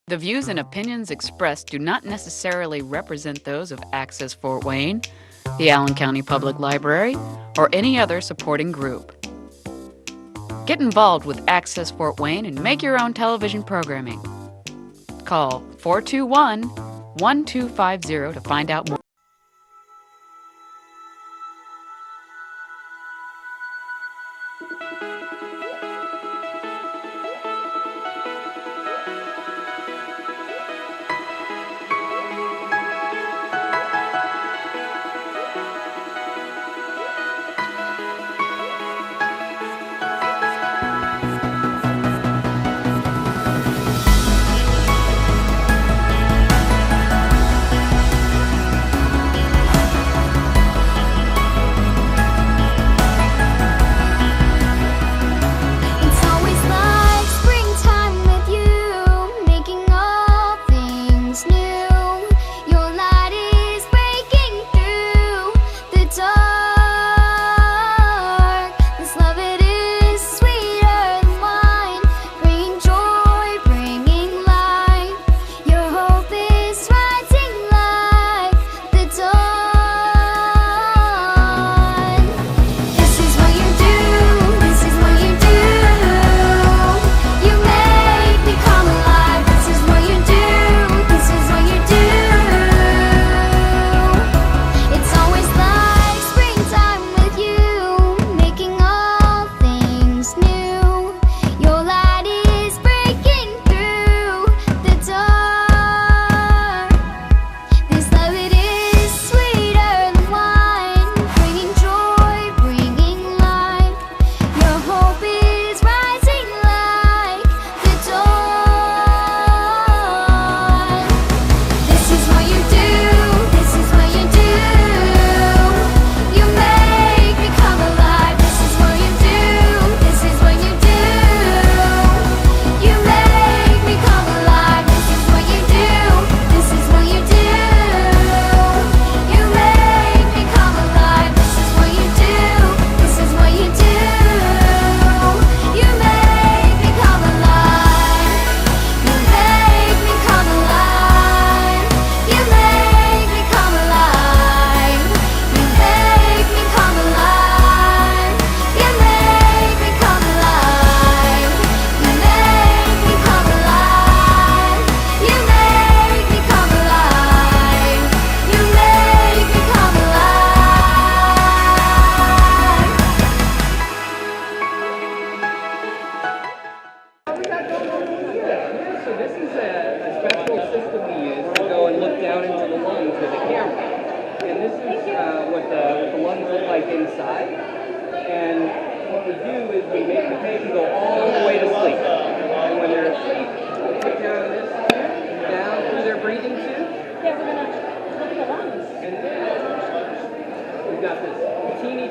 The views and opinions expressed do not necessarily represent those of Access Fort Wayne, the Allen County Public Library, or any other supporting group. Get involved with Access Fort Wayne and make your own television programming. Call 421-1250 to find out more.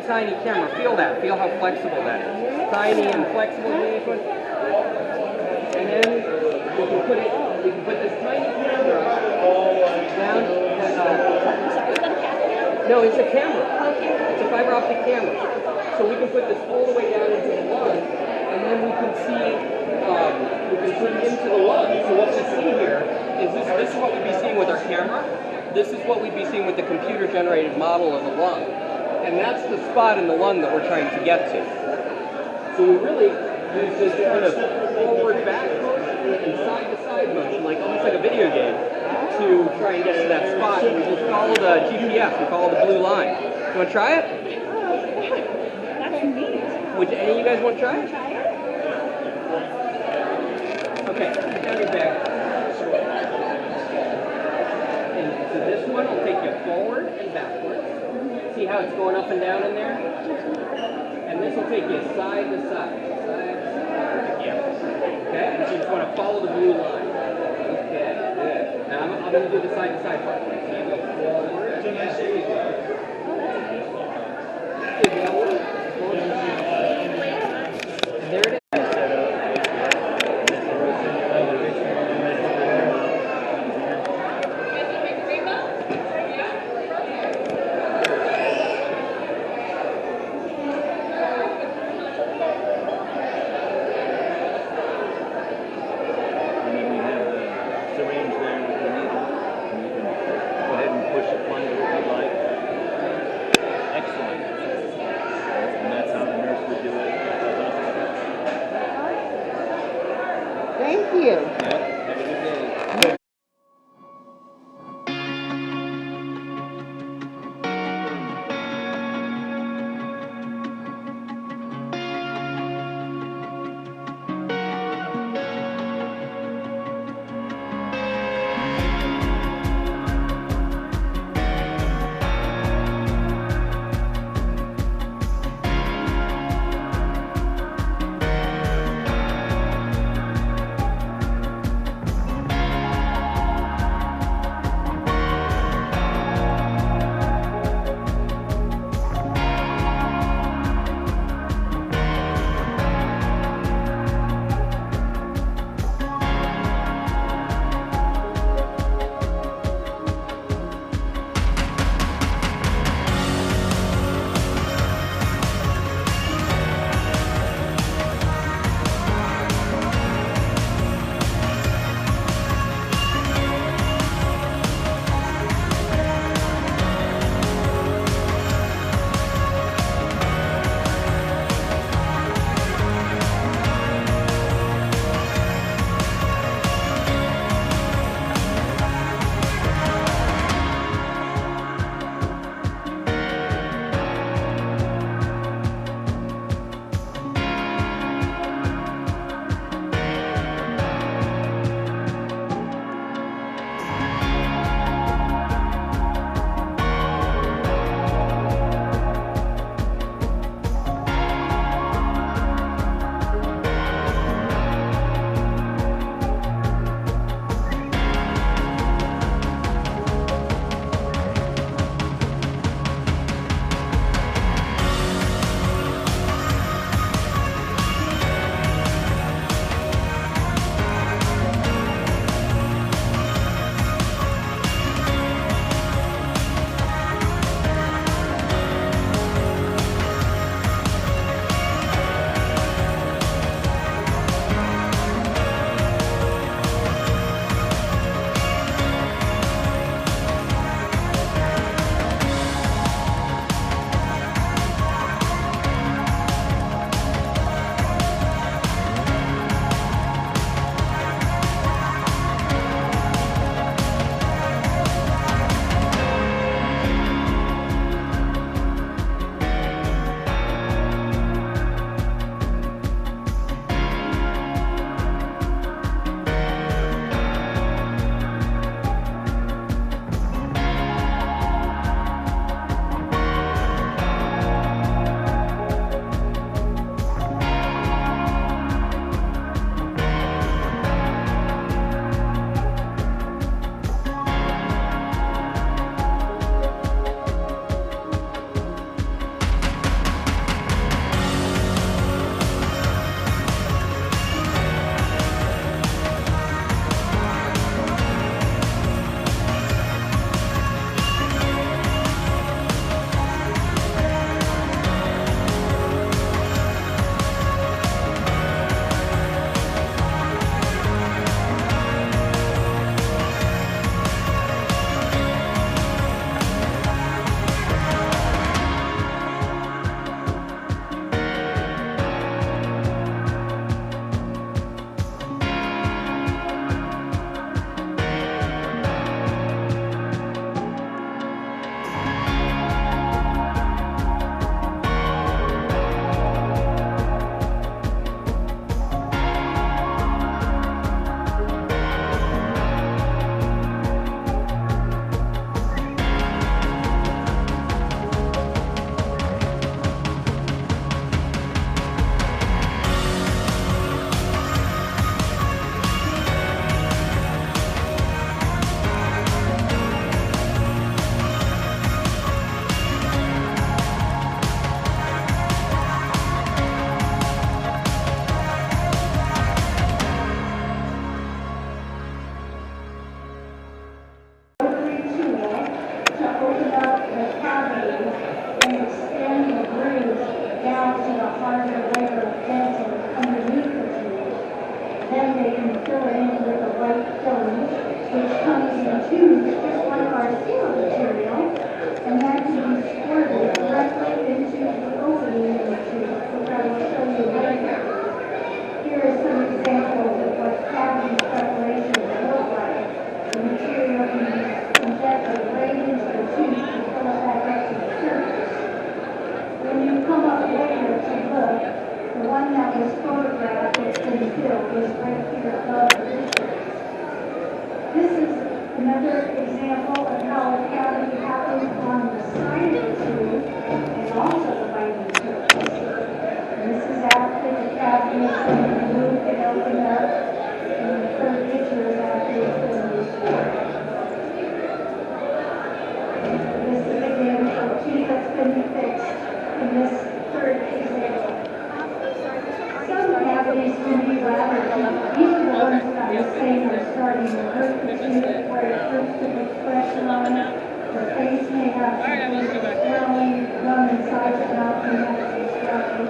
Tiny camera. Feel that. Feel how flexible that is. Tiny and flexible. And then we can put this tiny camera down. No, it's a camera. It's a fiber optic camera. So we can put this all the way down into the lung, and then we can see. We can zoom into the lung. So what we see here is this is what we'd be seeing with our camera. This is what we'd be seeing with the computer-generated model of the lung. And that's the spot in the lung that we're trying to get to. So we really use this kind of forward-back motion and side-to-side motion, like almost like a video game, to try and get to that spot. And we just follow the GPS, we follow the blue line. You want to try it? That's neat. Would any of you guys want to try it? Okay, put down your back. And so this one will take you forward and backwards. See how it's going up and down in there? And this will take you side to side. Side to side. Yeah. Okay? And so you just want to follow the blue line. Okay, good. Now I'm going to do the side to side part. So you go forward. There you go. And there it is. cavities and extend the grooves down to the harder layer of fencing underneath the tube. Then they can fill it in with a white filling, which comes in tubes just like our seal material, and that can be squirted directly into the opening in the tube, which I will show you later. Here are some examples of what cavity preparations look like. The material can be injected right into the tube and fill it back up to the surface. When you come up later to look, the one that was photographed that's been filled is right here above the picture. This is another example of how a cavity happens on the side of the tube and also the lighting surface. And this is after the cavity has been removed and opened up, and the third picture is after it's been restored. This is again a tube that's been fixed in this third example. Some cavities can be rather deep. These are the ones that I was saying are starting to hurt the tube, where it hurts to put pressure on it. The face may have some swelling, gum inside the mouth may have some swelling.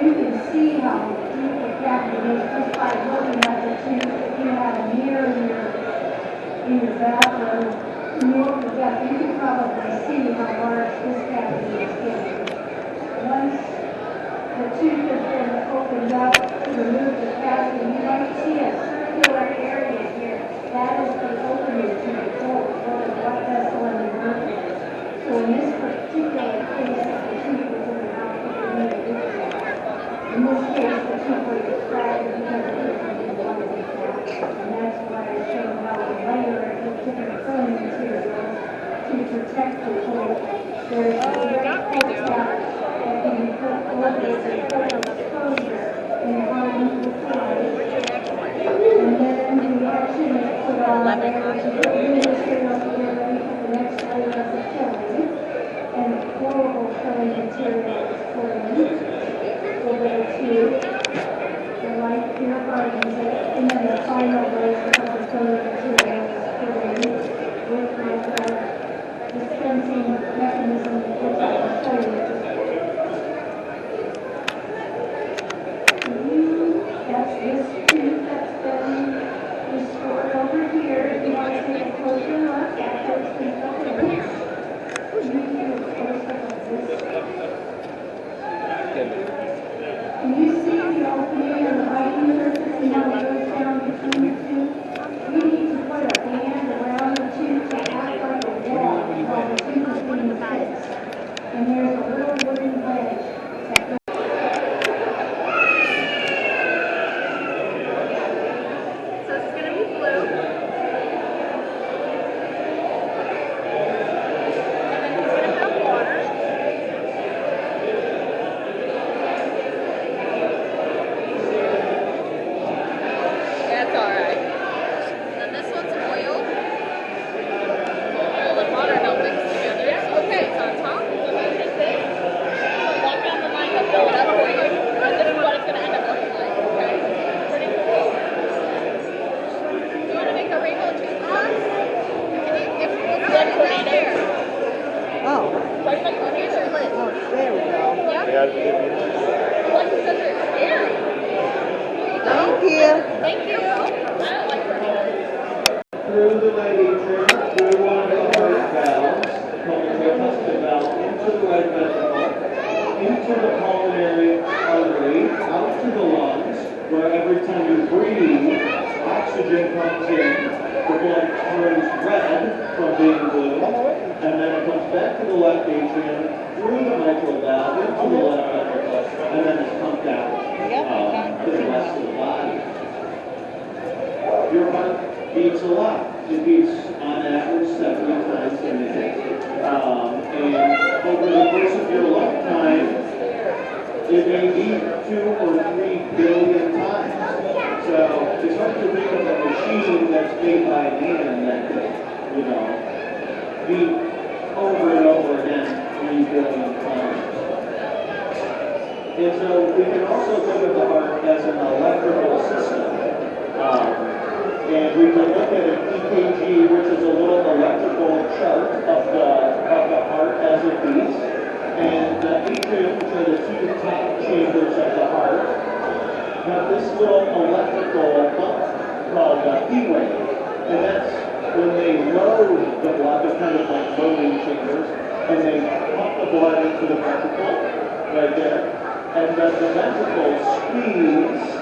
You can see how deep the cavity is just by looking at the tube. If you have a mirror in your bathroom, you open it up, you can probably see how large this cavity is getting. Once the tube has been opened up to remove the cavity, you might see a circular area here. That is the opening to the hole for the blood vessel and the nerve. So in this particular case, the tube was in the mouth of the individual. In this case, the tube was extracted because it was in the blood vessel. And that's why I showed how the layer of different filling materials to protect the hole. There's a direct hole tap that can be put over the hole exposure and harden the fly. And then the action is put on there, which is the new material to get ready for the next layer of the filling. And flowable filling material is put in over the tube. The light here hardens it, and then the final layer of the filling material is put in with the dispensing mechanism which I will show you. That's this tube that's been restored over here. If you want to take a closer look after it's been opened. You can do a close look at this. Can you see the opening and the lighting surface and how it goes down between the two? We need to put a band around the tube to act like a wall while the tube is being fixed. And there's a little wooden ledge that goes. So it's going to be blue. And then he's going to have water. That's alright. And then this one's oil. Oil and water don't mix together. Okay. It's on top. Let me take this. Walk down the line and fill it up for you. And this is what it's going to end up looking like. Okay? Pretty cool. You want to make a rainbow toothbrush? If it's right there. Oh, Right like on your lid. oh, there we go. Yep. Like you said, they're scary. There you go. Thank you. Thank you. I don't like her. Through the leg atrium, through one of the heart valves, pulmonary custom valve, into the right ventricle, into the pulmonary artery, out to the lungs, where every time you breathe, oxygen comes in, the blood turns red from being blue, and then it comes back to the left atrium, through the mitral valve, into the left ventricle, and then it's pumped out to the rest of the body. Your heart beats a lot. It beats on average 70 times a minute. And over the course of your lifetime, it may beat 2 or 3 billion times. So it's hard to think of a machine that's made by man that could, beat over and over again 3 billion times. And so we can also think of the heart as an electrical system. And we can look at an EKG, which is a little electrical chart of the about the heart as a piece. And the atrium, which are the two top chambers of the heart, have this little electrical pump called P-wave. And that's when they load the blood, they're kind of like loading chambers, and they pump the blood into the ventricle right there. And then the ventricle squeeze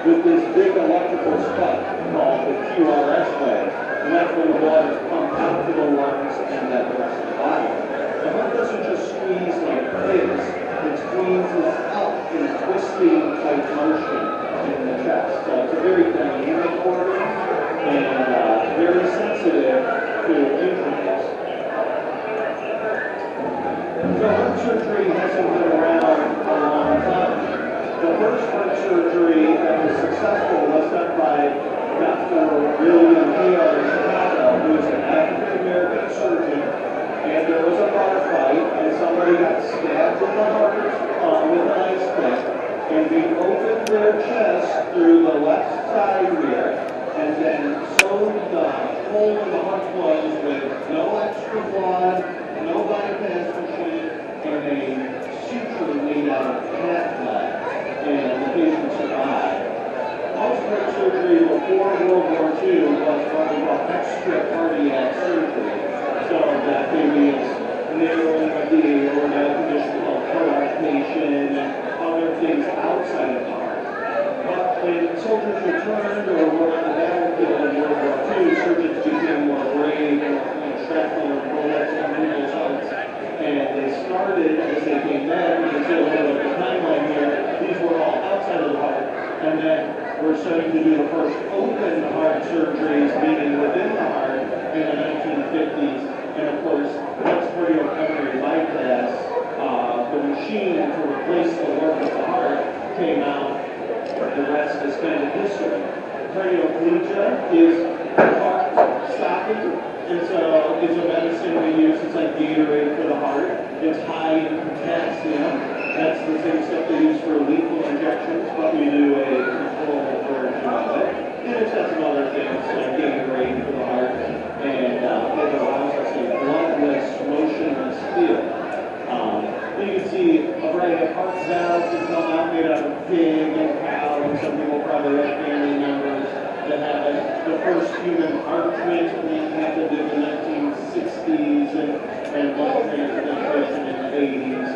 with this big electrical spark called the QRS wave. And that's when the blood is pumped out to the lungs and then the rest of the body. The heart doesn't just squeeze like this, it squeezes up in a twisting type motion in the chest. So it's a very dynamic organ and very sensitive to injuries. So heart surgery hasn't been around a long time. The first heart surgery that was successful was done by Dr. William Hale in Chicago, who is an African-American surgeon, and there was a bar fight, and somebody got stabbed in the heart with an ice pick, and they opened their chest through the left side here, and then sewed the hole in the heart closed with no extra blood, no bypass machine, and a suture made out of cat blood. And the patient survived. Most heart surgery before World War II was what we call extracardiac surgery. So that maybe it's narrowing of the aorta, a condition called coarctation, and other things outside of the heart. But when soldiers returned or were on the battlefield in World War II, surgeons became more brave and shrapnel and bullets and needles hearts. And they started, as they came back, you can see a little bit of the timeline here, these were all outside of the heart. And then we're starting to do the first open heart surgeries, meaning within the heart, in the 1950s. And of course, once cardiopulmonary bypass, the machine to replace the work of the heart came out. The rest is kind of history. Cardioplegia is heart stopping. And so it's a medicine we use, it's like Gatorade for the heart. It's high in potassium. That's the same stuff they use for lethal injections, but we do a controlled version of it. And it's got some other things like Gatorade for the heart. And it allows us a bloodless, motionless feel. You can see a variety of heart valves that come out made out of pig and cow, and some people probably have family members that have it. The first human heart transplant happened in the 1960s and blood transplantation in the 80s.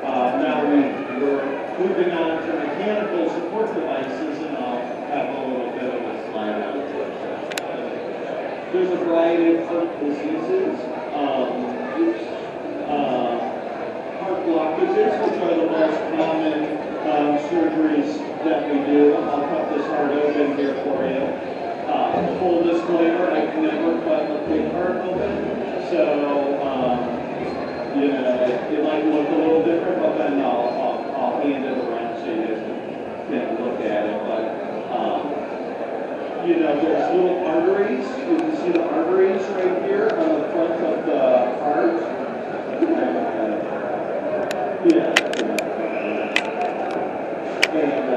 And now we're moving on to mechanical support devices, and I'll have a little bit of a slide on it. There's a variety of heart diseases. Heart blockages, which are the most common surgeries that we do. I'll cut this heart open here for you. Full disclaimer, I've never cut a big heart open, so you know, it might look a little different, but then I'll hand it around so you guys can look at it. But you know, there's little arteries. You can see the arteries right here on the front of the heart. And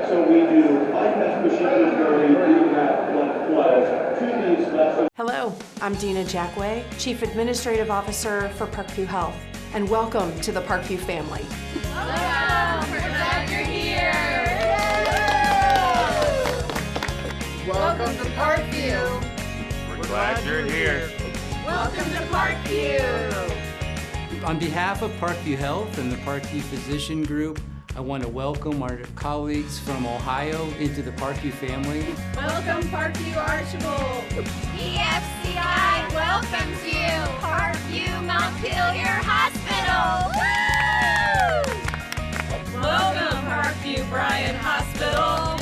so we do bypass procedures where we do that blood flow to these vessels. Hello, I'm Dina Jackway, Chief Administrative Officer for Parkview Health, and welcome to the Parkview family. Welcome! We're glad you're here! Welcome to Parkview. We're glad you're here. Welcome to Parkview! On behalf of Parkview Health and the Parkview Physician Group, I want to welcome our colleagues from Ohio into the Parkview family. Welcome, Parkview Archibald! EFCI welcomes you, Parkview Montpelier Hospital! Woo! Welcome, Parkview Bryan Hospital!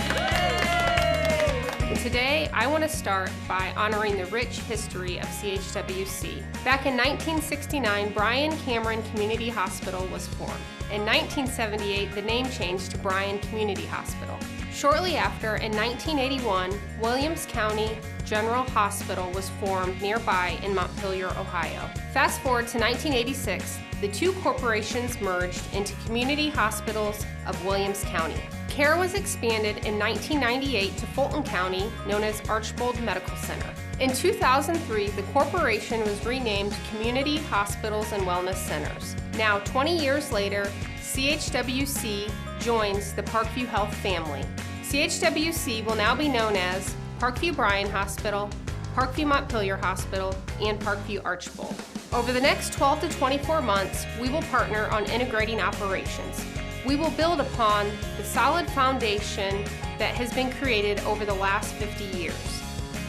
Today, I want to start by honoring the rich history of CHWC. Back in 1969, Bryan Cameron Community Hospital was formed. In 1978, the name changed to Bryan Community Hospital. Shortly after, in 1981, Williams County General Hospital was formed nearby in Montpelier, Ohio. Fast forward to 1986, the two corporations merged into Community Hospitals of Williams County. Care was expanded in 1998 to Fulton County, known as Archbold Medical Center. In 2003, the corporation was renamed Community Hospitals and Wellness Centers. Now, 20 years later, CHWC joins the Parkview Health family. CHWC will now be known as Parkview Bryan Hospital, Parkview Montpelier Hospital, and Parkview Archbold. Over the next 12 to 24 months, we will partner on integrating operations. We will build upon the solid foundation that has been created over the last 50 years.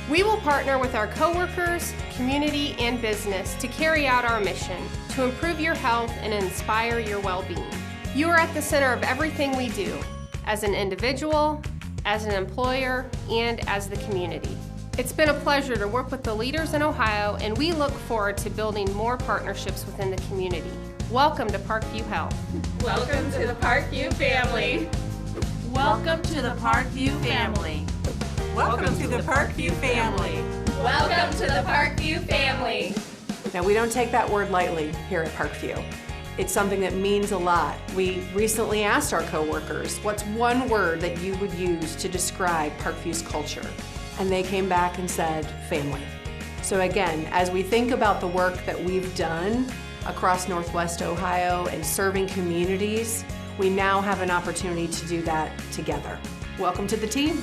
We will partner with our coworkers, community, and business to carry out our mission, to improve your health and inspire your well-being. You are at the center of everything we do, as an individual, as an employer, and as the community. It's been a pleasure to work with the leaders in Ohio, and we look forward to building more partnerships within the community. Welcome to Parkview Health. Welcome to the Parkview family. Welcome to the Parkview family. Welcome to the Parkview family. Welcome to the Parkview family. Now, we don't take that word lightly here at Parkview. It's something that means a lot. We recently asked our coworkers, what's one word that you would use to describe Parkview's culture? And they came back and said, family. So again, as we think about the work that we've done across Northwest Ohio and serving communities, we now have an opportunity to do that together. Welcome to the team.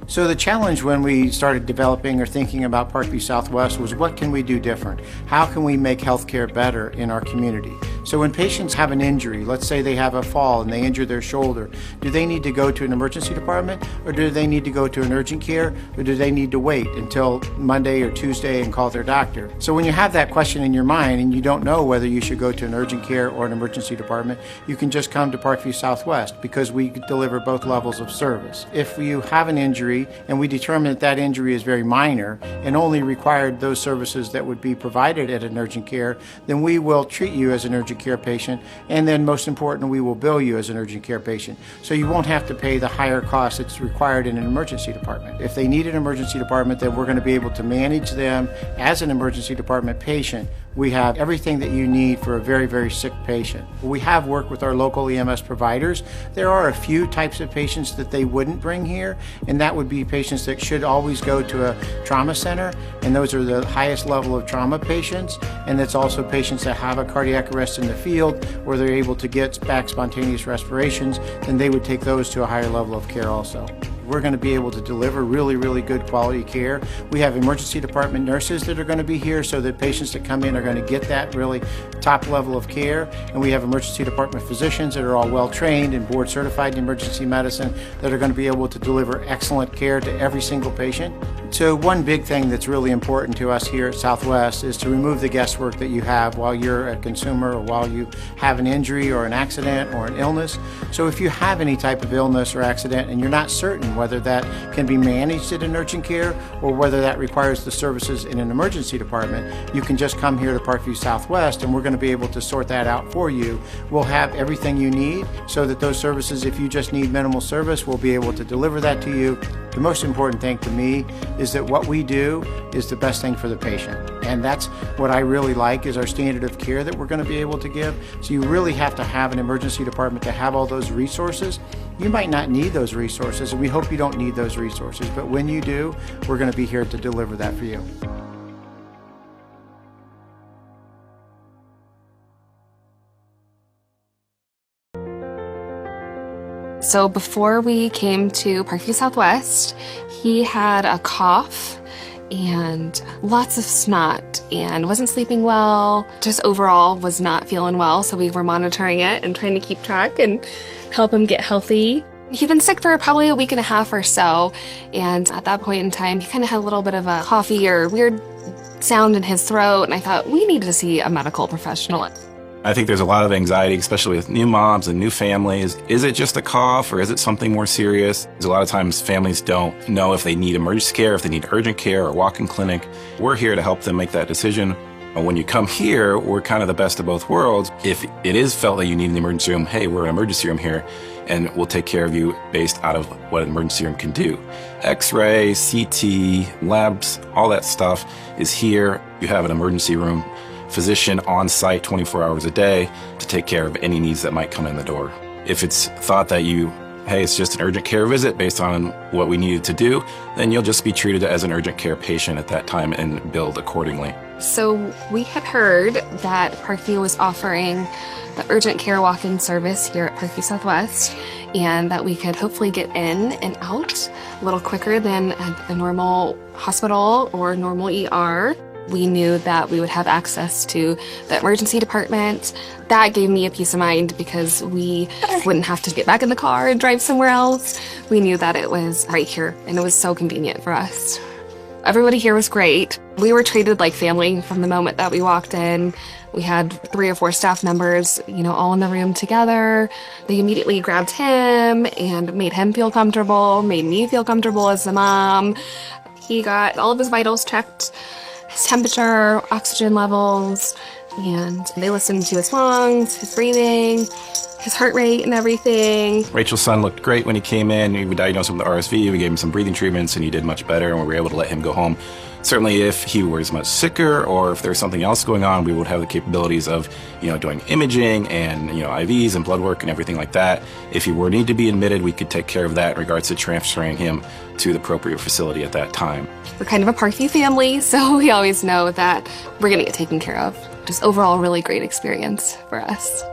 So the challenge when we started developing or thinking about Parkview Southwest was, what can we do different? How can we make healthcare better in our community? So when patients have an injury, let's say they have a fall and they injure their shoulder, do they need to go to an emergency department, or do they need to go to an urgent care, or do they need to wait until Monday or Tuesday and call their doctor? So when you have that question in your mind and you don't know whether you should go to an urgent care or an emergency department, you can just come to Parkview Southwest, because we deliver both levels of service. If you have an injury and we determine that that injury is very minor and only required those services that would be provided at an urgent care, then we will treat you as an urgent care patient, and then most important, we will bill you as an urgent care patient. So you won't have to pay the higher cost that's required in an emergency department. If they need an emergency department, then we're going to be able to manage them as an emergency department patient. We have everything that you need for a very, very sick patient. We have worked with our local EMS providers. There are a few types of patients that they wouldn't bring here, and that would be patients that should always go to a trauma center, and those are the highest level of trauma patients, and that's also patients that have a cardiac arrest in the field where they're able to get back spontaneous respirations, and they would take those to a higher level of care also. We're going to be able to deliver really, really good quality care. We have emergency department nurses that are going to be here, so that patients that come in are going to get that really top level of care. And we have emergency department physicians that are all well trained and board certified in emergency medicine that are going to be able to deliver excellent care to every single patient. So one big thing that's really important to us here at Southwest is to remove the guesswork that you have while you're a consumer or while you have an injury or an accident or an illness. So if you have any type of illness or accident and you're not certain whether that can be managed at an urgent care or whether that requires the services in an emergency department, you can just come here to Parkview Southwest, and we're going to be able to sort that out for you. We'll have everything you need so that those services, if you just need minimal service, we'll be able to deliver that to you. The most important thing to me is that what we do is the best thing for the patient. And that's what I really like, is our standard of care that we're going to be able to give. So you really have to have an emergency department to have all those resources. You might not need those resources, and we hope you don't need those resources, but when you do, we're going to be here to deliver that for you. So before we came to Parkview Southwest, he had a cough and lots of snot and wasn't sleeping well, just overall was not feeling well. So we were monitoring it and trying to keep track and help him get healthy. He'd been sick for probably a week and a half or so, and at that point in time, he kind of had a little bit of a coughy or weird sound in his throat, and I thought we needed to see a medical professional. I think there's a lot of anxiety, especially with new moms and new families. Is it just a cough, or is it something more serious? Because a lot of times families don't know if they need emergency care, if they need urgent care or walk-in clinic. We're here to help them make that decision. When you come here, we're kind of the best of both worlds. If it is felt that you need an emergency room, hey, we're an emergency room here, and we'll take care of you based out of what an emergency room can do. X-ray, CT, labs, all that stuff is here. You have an emergency room physician on site 24 hours a day to take care of any needs that might come in the door. If it's thought that you hey, it's just an urgent care visit based on what we needed to do, then you'll just be treated as an urgent care patient at that time and billed accordingly. So we had heard that Parkview was offering the urgent care walk-in service here at Parkview Southwest, and that we could hopefully get in and out a little quicker than a normal hospital or normal ER. We knew that we would have access to the emergency department. That gave me a peace of mind because we wouldn't have to get back in the car and drive somewhere else. We knew that it was right here, and it was so convenient for us. Everybody here was great. We were treated like family from the moment that we walked in. We had 3 or 4 staff members, all in the room together. They immediately grabbed him and made him feel comfortable, made me feel comfortable as a mom. He got all of his vitals checked, his temperature, oxygen levels, and they listened to his lungs, his breathing, his heart rate and everything. Rachel's son looked great when he came in. We diagnosed him with RSV, we gave him some breathing treatments, and he did much better, and we were able to let him go home. Certainly if he was much sicker or if there's something else going on, we would have the capabilities of, doing imaging and, IVs and blood work and everything like that. If he were need to be admitted, we could take care of that in regards to transferring him to the appropriate facility at that time. We're kind of a Parkview family, so we always know that we're going to get taken care of. Just overall, really great experience for us.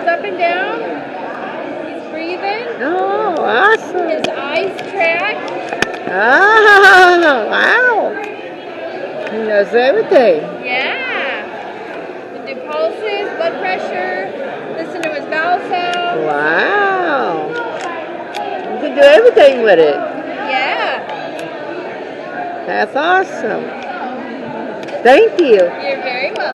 Up and down. He's breathing. Oh, awesome. His eyes track. Oh, wow. He knows everything. Yeah. We do pulses, blood pressure, listen to his bowel sounds. Wow. You can do everything with it. Yeah. That's awesome. Thank you. You're very welcome.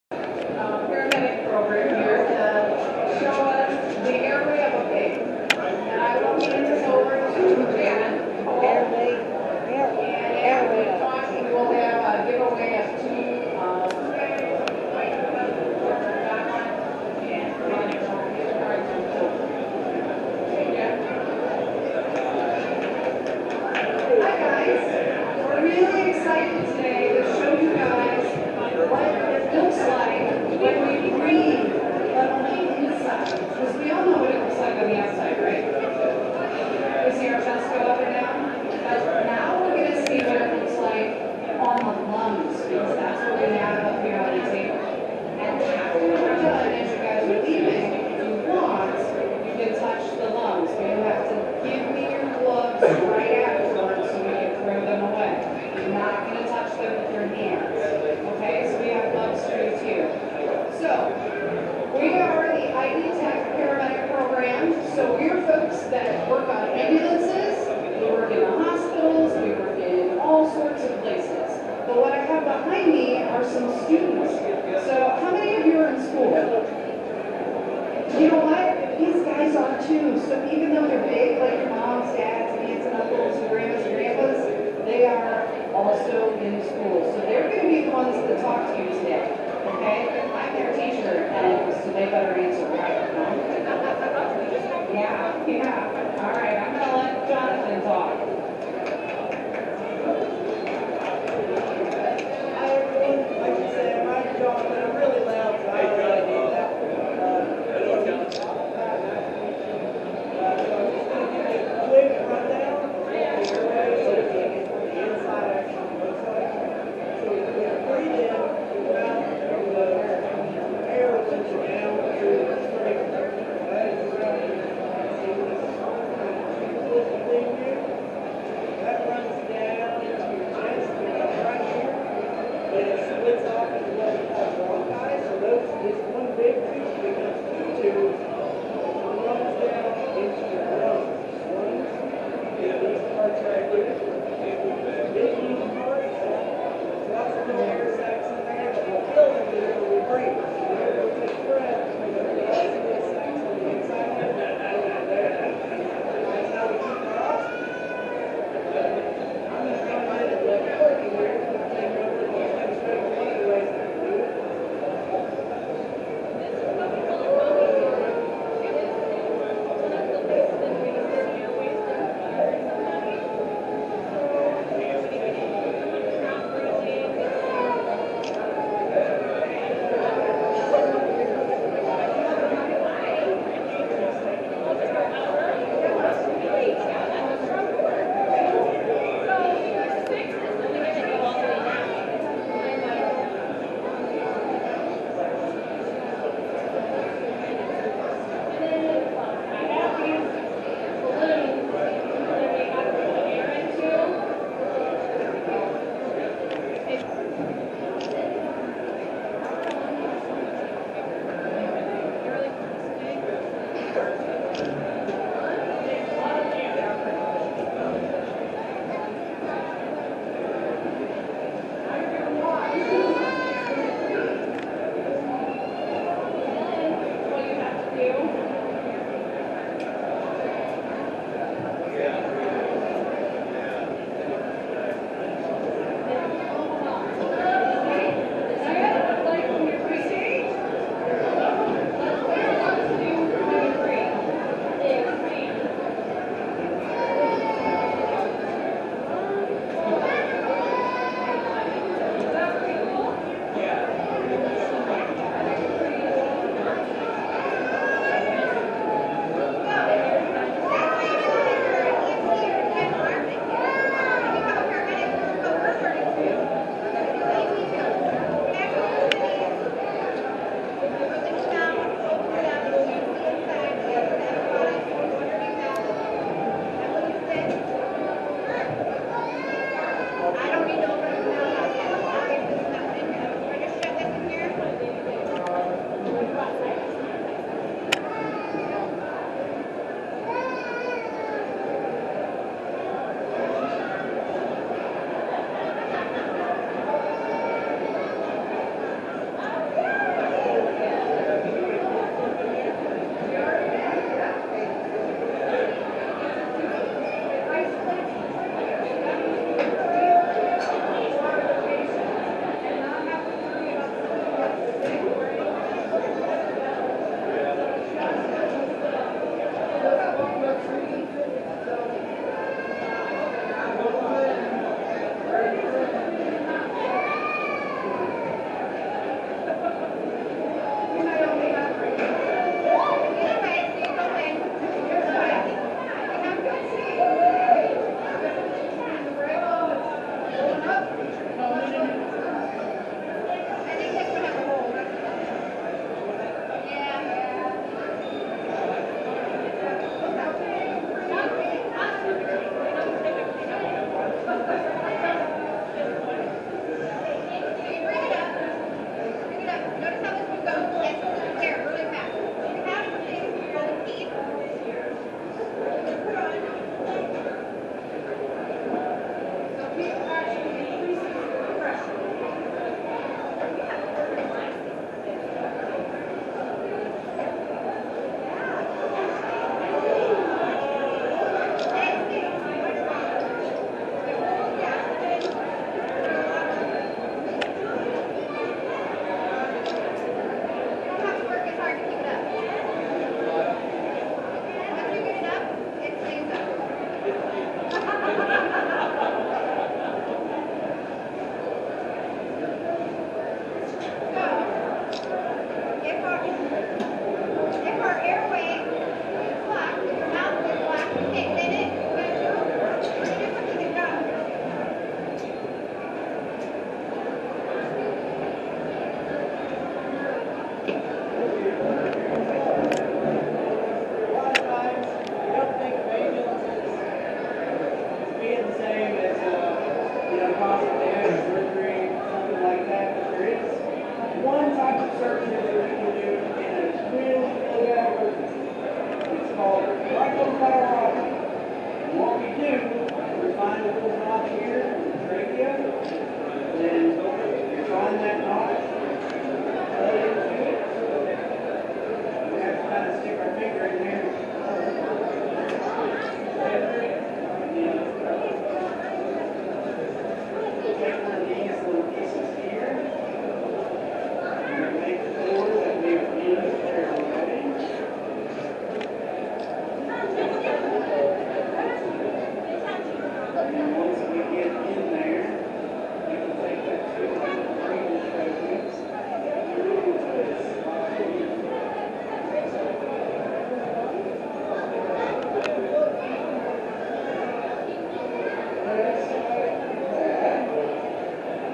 We're really excited today to show you guys what it looks like behind me are some students. So how many of you are in school? You know what? These guys are too. So even though they're big, like your moms, dads, aunts and uncles, and grandmas and grandpas, they are also in school. So they're going to be the ones that talk to you today. Okay? I'm their teacher, and so they better answer right. Yeah. All right, I'm going to let Jonathan talk. Hi everyone, like you said, I'm Jonathan. I'm really loud, so I don't really need that. Quick rundown of the airway, so we can get the inside actually looks like. So we breathe in through the mouth, the air will let you down through the trachea. That is around the thing here.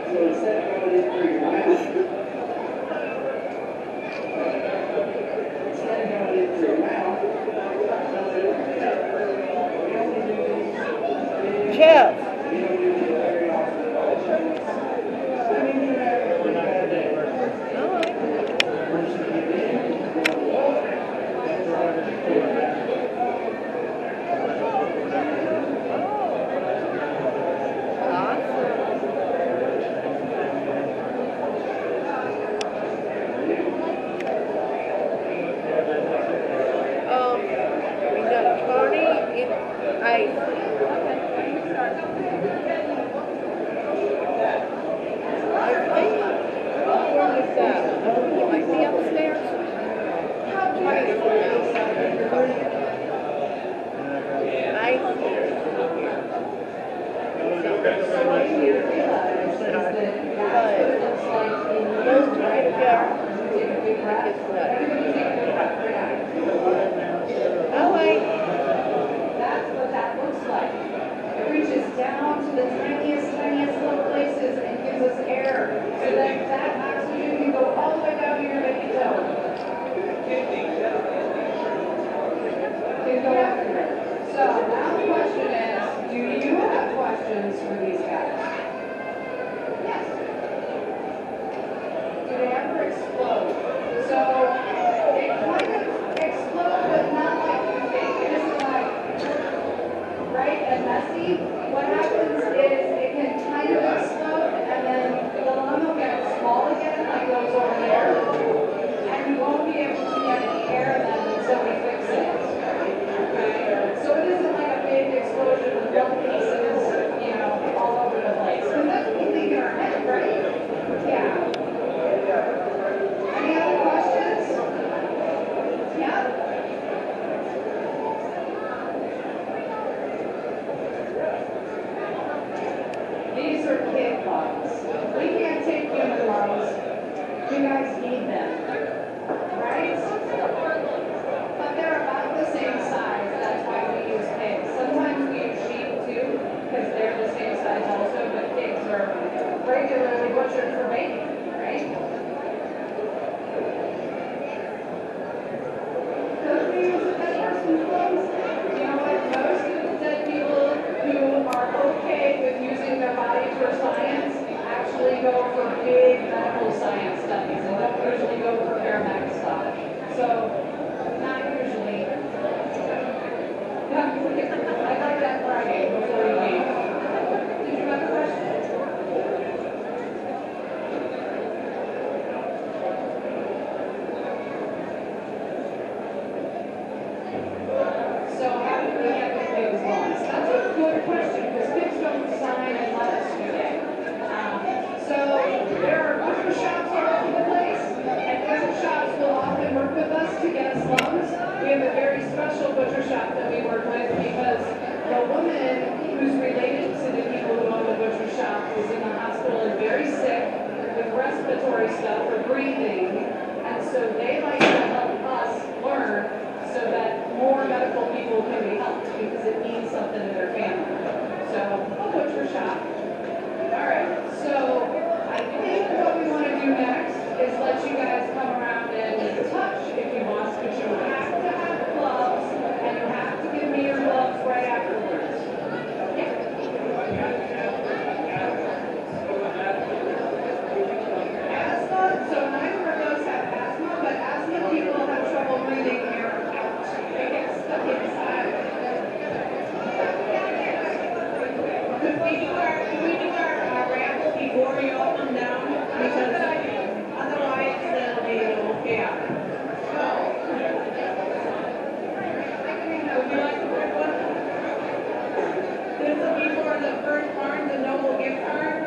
So instead of going in through your mouth, Chef. We got Tony in ice. That's what that looks like. It reaches down to the tiniest little places and gives us air. So that oxygen can go all the way down here to your toe. Can go everywhere. So now the question is, do you have questions for these guys? Yes. Do they ever explode? So it kind of explodes, but not like you think. It isn't like, right, and messy. What happens is it can kind of explode, and then the lung will get small again, like those over there, and you won't be able to get any air then until we fix it. Okay? So it isn't like a big explosion with lung pieces, you know, all over the place. Because that's what we think in our head, right? Yeah. Any other questions? Yeah? These are kid lungs. We can't take human lungs. You guys need them. Right? But they're about the same size. That's why we use pigs. Sometimes we use sheep too, because they're the same size also, but pigs are regularly butchered for bacon, right? Could we use a dead person's lungs? You know what? Most of the dead people who are okay with using their body for science actually go for big medical science studies and don't usually go for paramedic stuff. So, not usually. I like that Friday before you leave. Did you have a question? So how do we get the pigs' lungs? That's a good question, because pigs don't sign and let us do it. So there are butcher shops all over the place, and butcher shops will often work with us to get us lungs. We have a very special butcher shop that we work with because the woman who's related to the people who own the butcher shop is in the hospital and very sick with respiratory stuff or breathing, and so they like to help us learn so that more medical people can be helped because it means something to their family. So, a butcher shop. Alright, so I think what we want to do next is let you guys come around and touch if you want, but you have to have gloves and you have to give me your gloves right afterwards. Asthma, so neither of those have asthma, but asthma people have trouble breathing air out. They get stuck inside. Could we do our ramp before you all come down? Because otherwise they'll be a little chaotic. Would you like the first one? This will be for the first Barnes and Noble gift card.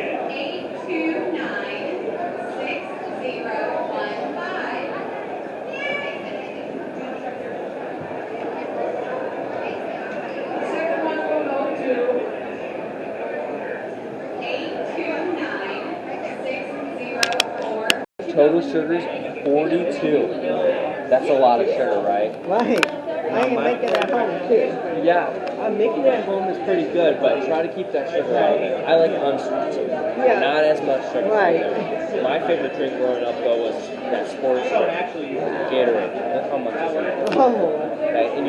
8296015. Total sugar's 42. That's a lot of sugar, right? Right. I ain't making that home too. Yeah. Making it at home is pretty good, but try to keep that sugar out of it. I like unsweet. Yeah. Not as much sugar. Right. My favorite drink growing up, though, was that sports drink, Gatorade. Look how much is in it. Oh. Okay, and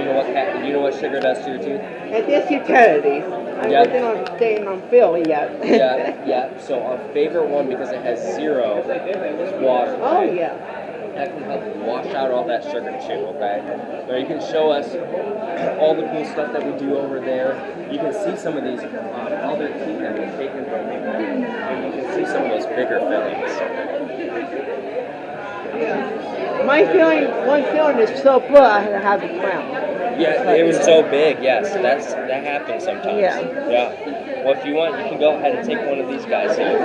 you know what sugar does to your teeth? It is utilities. I'm Yep. working on staying on Philly yet. Yeah. So our favorite one, because it has zero, is water. Oh, yeah. That can help wash out all that sugar too, okay? Now you can show us all the cool stuff that we do over there. You can see some of these other teeth that we've taken from them. And you can see some of those bigger fillings. One feeling is so full I have to crown. Yeah, it was so big, yes. That happens sometimes. Yeah. Well, if you want, you can go ahead and take one of these guys here.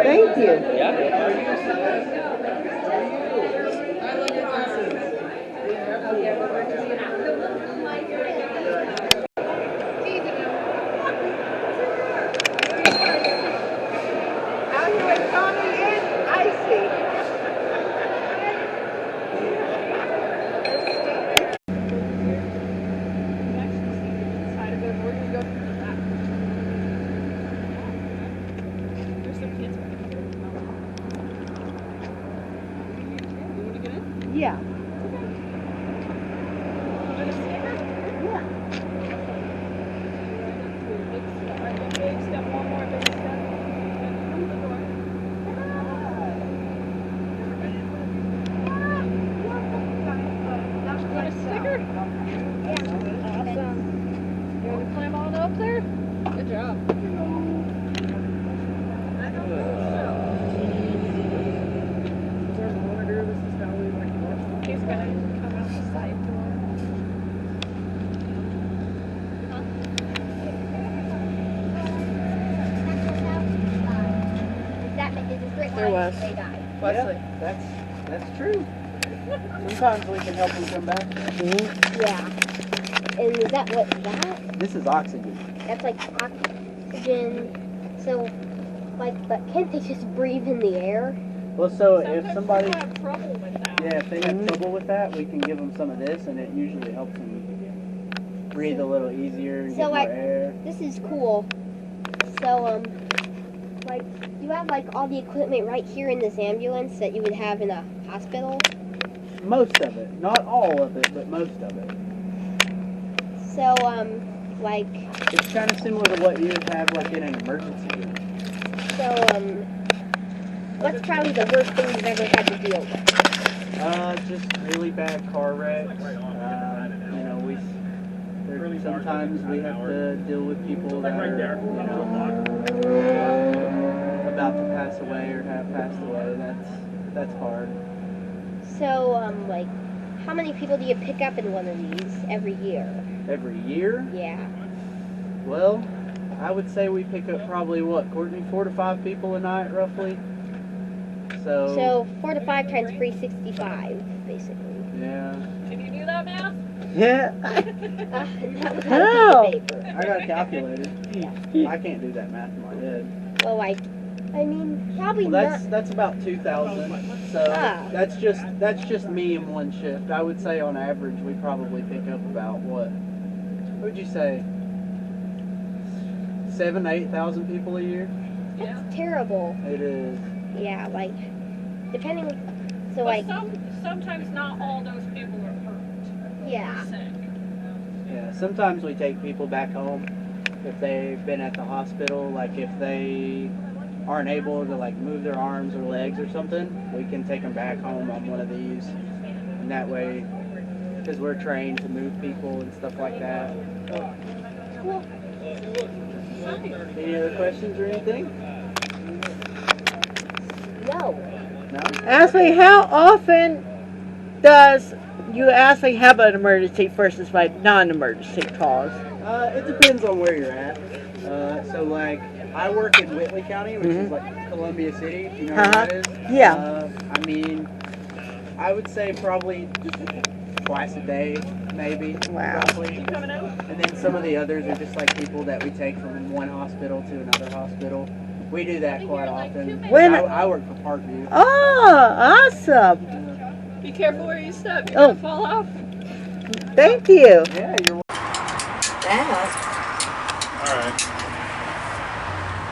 Thank you. Yeah. Out here with Tommy and Icy. Yeah. There was. Wesley. That's true. Sometimes we can help them come back. Yeah. And is that what that? This is oxygen. That's like oxygen. So, like, but can't they just breathe in the air? Well, so if somebody have trouble with that. Yeah, if they have trouble with that, we can give them some of this, and it usually helps them breathe a little easier and So, get like, more air. this is cool. So, like, you have like all the equipment right here in this ambulance that you would have in a hospital. Most of it, not all of it, but most of it. So, like, It's kind of similar to what you would have like in an emergency room. so, what's probably the worst thing you've ever had to deal with? Just really bad car wrecks. You know, sometimes we have to deal with people that are, you know, about to pass away or have passed away. That's hard. So, like, how many people do you pick up in one of these every year? Every year? Yeah. Well, I would say we pick up probably what, Courtney, 4 to 5 people a night, roughly. So 4 to 5 times 365, basically. Yeah. Can you do that math? Yeah. Not without No. a piece of paper. I got a calculator. Yeah. I can't do that math in my head. Well, like, I mean, probably Well, not. that's about 2,000. So that's just me in one shift. I would say on average we probably pick up about what would you say? 7,000 to 8,000 people a year. That's terrible. It is. Yeah, like, depending. So, But like, sometimes not all those people are hurt. yeah. Yeah. Sometimes we take people back home if they've been at the hospital. Like if they aren't able to like move their arms or legs or something, we can take them back home on one of these, and that way, because we're trained to move people and stuff like that. Cool. Any other questions or anything? No. No? Ashley, how often does you actually have an emergency versus like non-emergency calls? It depends on where you're at. So like, I work in Whitley County, which is like Columbia City, if you know where that is. Yeah. I mean, I would say probably twice a day, maybe. Wow. Roughly. And then some of the others are just like people that we take from one hospital to another hospital. We do that quite often. When- I work for Parkview. Oh, awesome. Be careful where you step. You're gonna fall off. Thank you. Yeah, you're welcome. that. All right.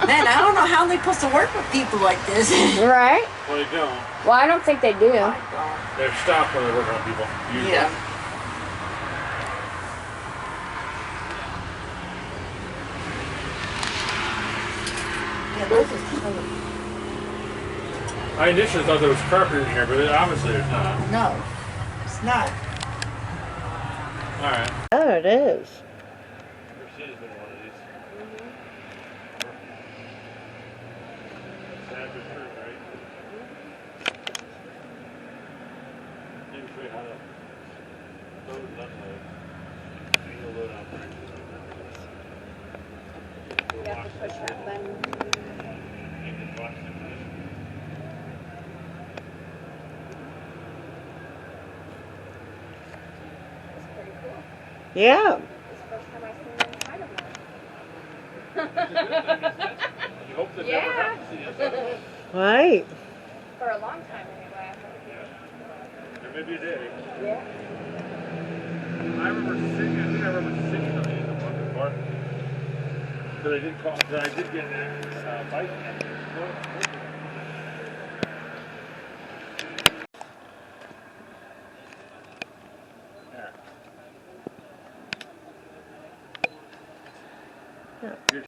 Man, I don't know how they're supposed to work with people like this. Right? Well, they don't. Well, I don't think they do. They're stopped when they work on people. Usually. Yeah. Yeah, those are kind of... I initially thought there was carpet in here, but obviously there's not. No, it's not. All right. Oh, it is. Christina's been in one of these. Sad but true, right? Maybe show you how to load and unload. You can load out there. You have to push that button. You can watch the position. It's pretty cool. Yeah. It's the first time I've seen inside of one. You hope that Yeah. never happens to you. Right. For a long time anyway. There may be a day. Yeah. I remember sitting on the end of one before. But I did get an bike.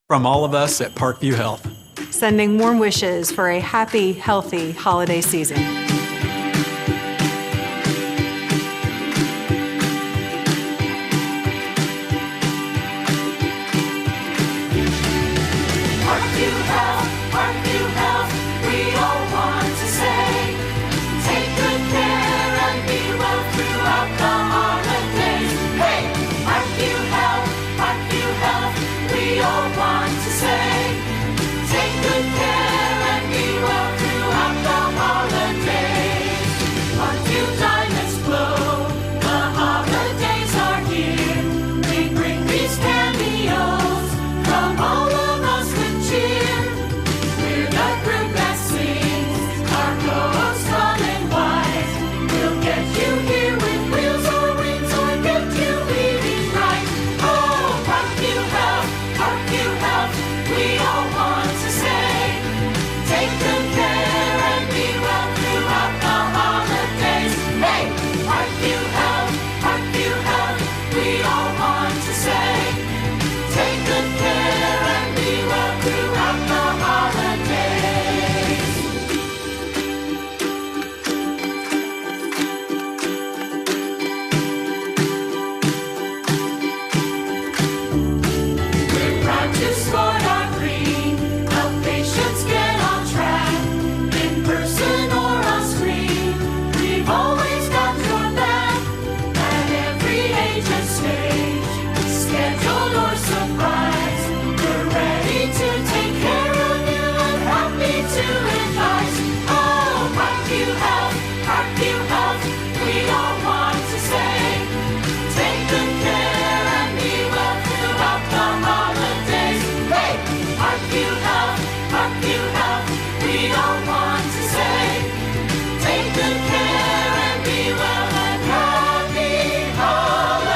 From all of us at Parkview Health. Sending warm wishes for a happy, healthy holiday season. Parkview Health, we all want to say, take good care and be well throughout the holidays. Hey, Parkview Health, we all want to say, take good care and be well throughout the holidays. Parkview diamonds glow, the holidays are here. We bring these cameos from all of us with cheer. We're the group that sings, our co-hosts fun and wise. We'll get you here with wheels or wings or get you leaving right. Oh, Parkview Health, we all want to say, take good care and be well throughout the holidays. Hey, Parkview Health, we all want to say, take good care and be well throughout the holidays. We're proud to sport our green, help patients get on track, in person or on screen. We've always got your back, at every age and stage, scheduled or surprise. We're ready to take care of you and happy to advise. Oh, Parkview Health, we all want to say, take good care and be well throughout the holidays. Hey, Parkview Health, we all want to say, take good care and be well and happy holidays.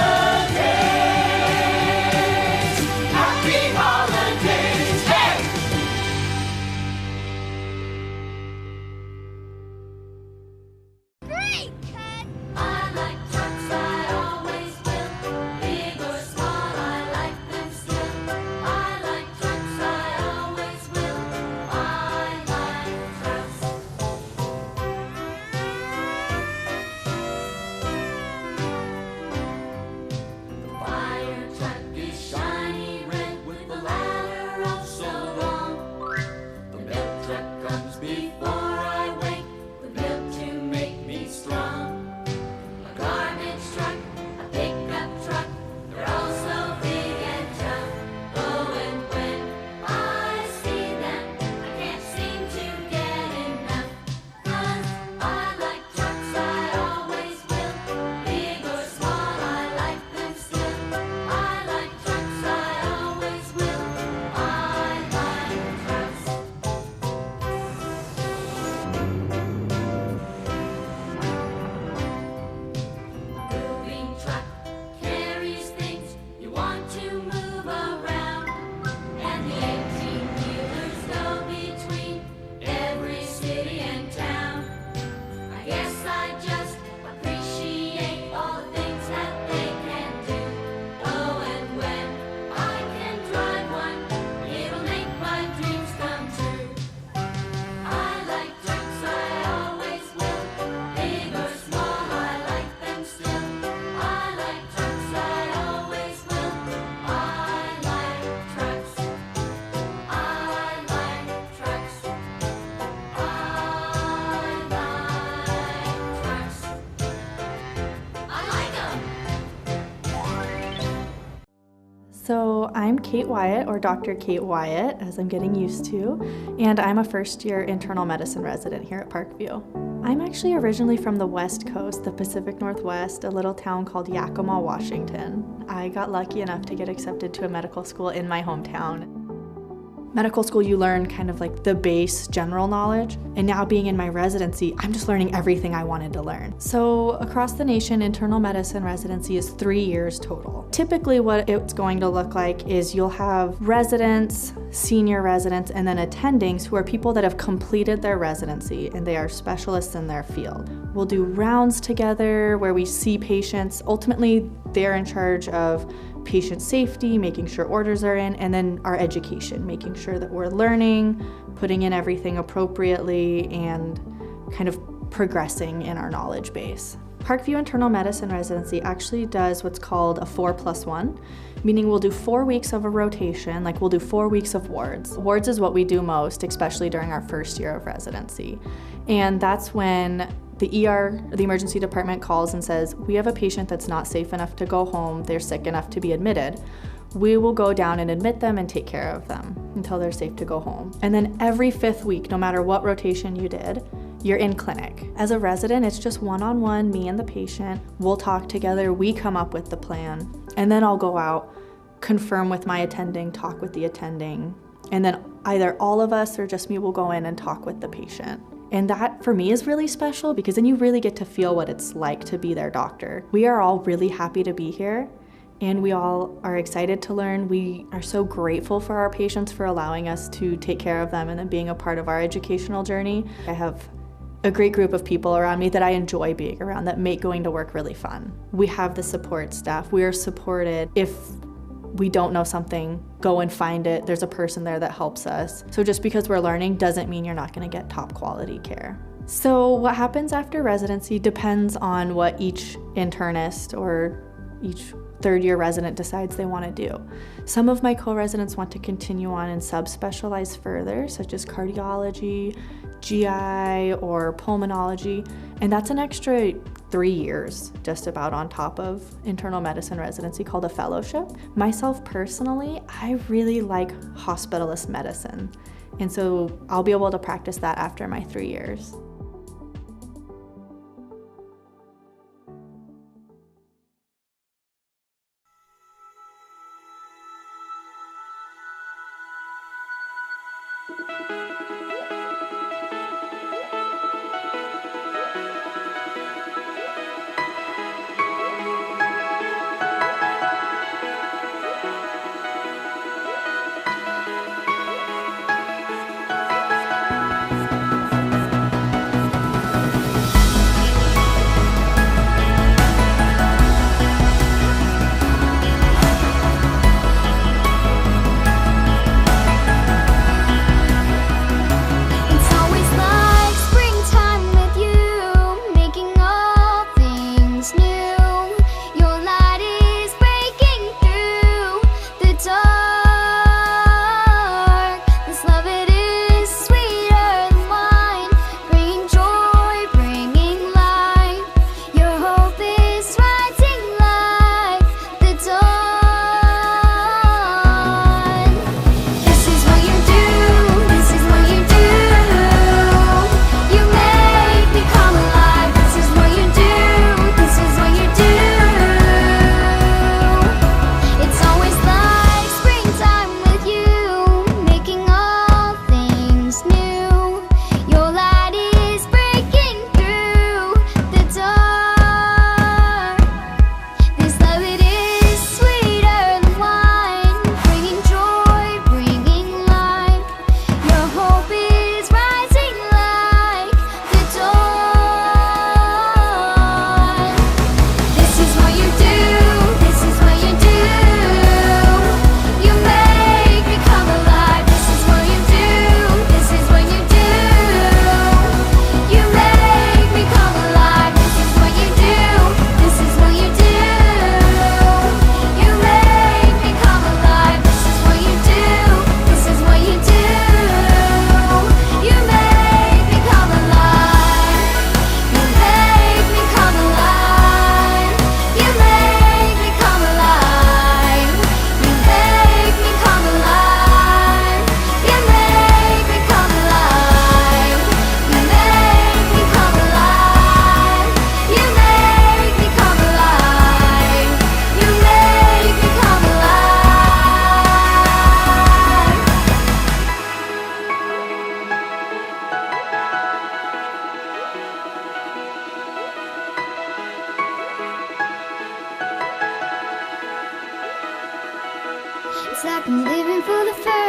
Happy holidays, hey! Great, Ted! I like trucks, I always will. Big or small, I like them still. I like trucks, I always will. I like trucks. The fire truck is shiny red with the ladder up so long. The milk truck comes before I wake, the milk to make me strong. I'm Kate Wyatt, or Dr. Kate Wyatt, as I'm getting used to, and I'm a first-year internal medicine resident here at Parkview. I'm actually originally from the West Coast, the Pacific Northwest, a little town called Yakima, Washington. I got lucky enough to get accepted to a medical school in my hometown. Medical school, you learn kind of like the base general knowledge, and now being in my residency, I'm just learning everything I wanted to learn. So across the nation, internal medicine residency is 3 years total. Typically what it's going to look like is you'll have residents, senior residents, and then attendings who are people that have completed their residency and they are specialists in their field. We'll do rounds together where we see patients. Ultimately, they're in charge of patient safety, making sure orders are in, and then our education, making sure that we're learning, putting in everything appropriately, and kind of progressing in our knowledge base. Parkview Internal Medicine Residency actually does what's called a 4+1, meaning we'll do 4 weeks of a rotation, like we'll do 4 weeks of wards. Wards is what we do most, especially during our first year of residency. And that's when the ER, the emergency department, calls and says, we have a patient that's not safe enough to go home, they're sick enough to be admitted. We will go down and admit them and take care of them until they're safe to go home. And then every 5th week, no matter what rotation you did, you're in clinic. As a resident, it's just one-on-one, me and the patient. We'll talk together, we come up with the plan, and then I'll go out, confirm with my attending, talk with the attending, and then either all of us or just me will go in and talk with the patient. And that for me is really special because then you really get to feel what it's like to be their doctor. We are all really happy to be here and we all are excited to learn. We are so grateful for our patients for allowing us to take care of them and then being a part of our educational journey. I have a great group of people around me that I enjoy being around that make going to work really fun. We have the support staff. We are supported. If we don't know something, go and find it. There's a person there that helps us. So just because we're learning doesn't mean you're not going to get top quality care. So what happens after residency depends on what each internist or each third-year resident decides they want to do. Some of my co-residents want to continue on and subspecialize further, such as cardiology, GI, or pulmonology, and that's an extra 3 years just about on top of internal medicine residency called a fellowship. Myself personally, I really like hospitalist medicine, and so I'll be able to practice that after my 3 years.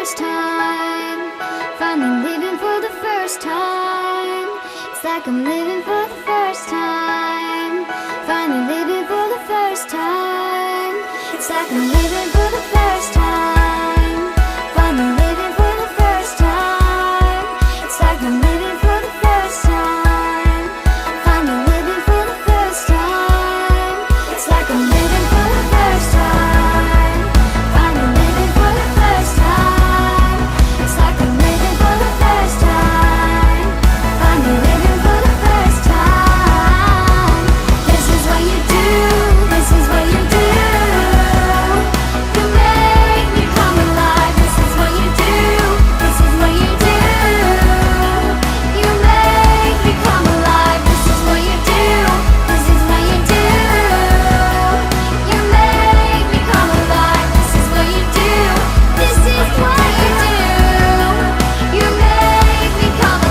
first time. Finally living for the first time. It's like I'm living for the first time. Finally living for the first time. It's like I'm living for the first time. Finally living for the first time. It's like I'm living for the first time. Finally living for the first time. It's like I'm living for the first time. Finally living for the first time. It's like I'm living for the first time. Finally living for the first time. This is what you do. This is what you do. You make me come alive. This is what you do. This is what you do. You make me come alive. This is what you do. This is what you do. You make me come alive. This is what you do. This is what you do. You make me come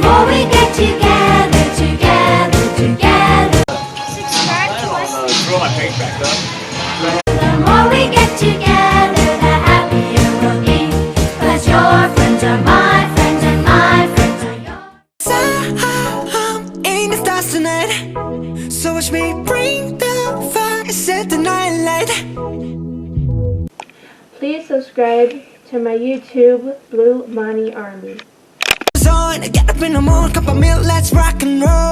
more we get together, together, together. Subscribe to us. Throw my paint back up. The more we get together, the happier we'll be. 'Cause your friends are my friends and my friends are yours. In the stars tonight, so watch me bring the fire, set the night light. Please subscribe to my YouTube, Blue Money Army. On, get up in the morning, cup of milk, let's rock and roll.